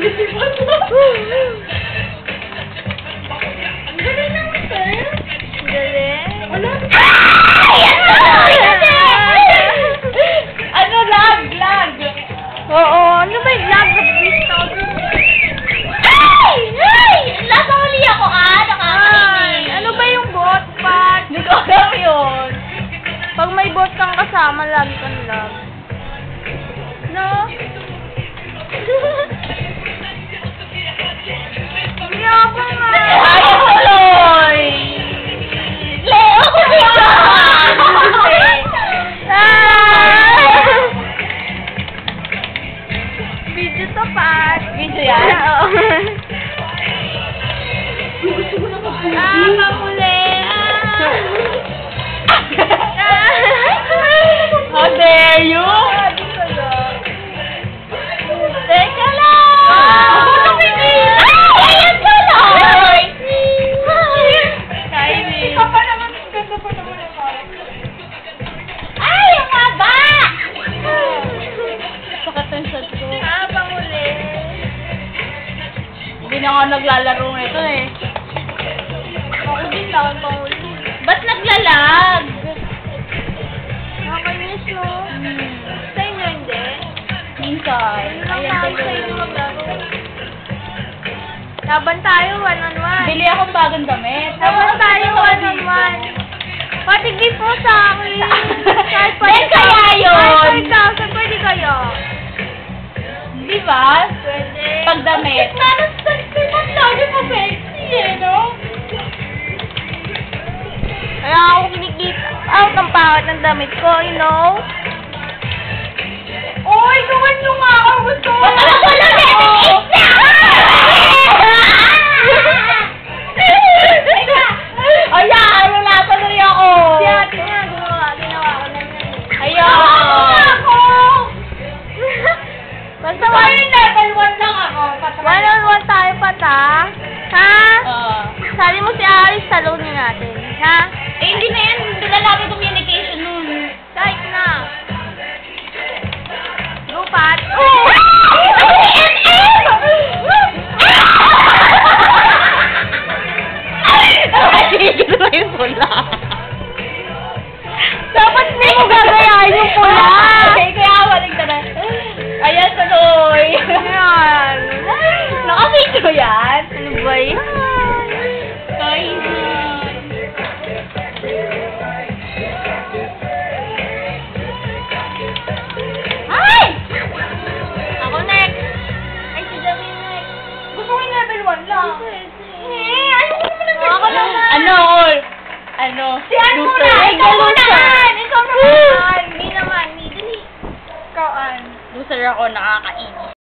Galing naman, sir. Galing. Wala. Ano, lag? Oo, ano ba yung lag? Ay! Ay! Nasa huli ako, nakakainis. Ano ba yung bot part? Hindi ko alam yun. Pag may bot kang kasama, lagi kang lag. No? Hindi ako nga. Ay, tuloy! Leo ko dito! Video to, Pat. Video yan? Oo. Mahuli. How dare you? Teka lang! Ayan ka lang! Kylie. Ikaw pa naman, ganda pa naman ang parang. Ay, ang haba! Pakatensyon ko. Panguli. Hindi na ako naglalaro nito eh. Ako din lang, panguli. Ba't naglalag? Nakakainis, no? Sa inyo, hindi? Minsan. Ayan, sa inyo maglaro. Laban tayo, one-on-one. Bili akong bagong damit. Laban tayo, one-on-one. Pati gift mo sa akin. Kahit Ben, kaya yun. 5,000, pwede kayo. Di ba? Pwede. Pagdamit. Mas lagi pa sexy eh, no? Kaya ako kinikip out ang pawat ng damit ko, you know? Uy, gawin nyo nga ako. Gusto ko. Ano ko lang Ay, ano na, tuloy ako. Si ate nga, ginawa ko lang yan. Ayaw. Ako. Basta Sorry, level 1 lang ako. one-on-one tayo pa, ta? Ha? Ah. Sali mo si Aris, talunin natin. Ha? Eh, hindi na yan. Wala natin communication nun. Kahit na. Lupat. Tigil na yung pula. Dapat hindi mo gagayahin yung pula. Okay, kaya balik na. Ayan, tuloy. Ayan. Naka-video yan. Ano ba yan? Crazy. Ay! Ako next. Ay, si Jamie next. Gusto ko yung level 1 lang. Ayoko naman ng Ako naman. Ano? Ano? Si Ann muna! Loser. Ikaw muna! Ikaw naman! Hindi naman. Hindi. Ikaw, Ann. Loser ako, nakakainis.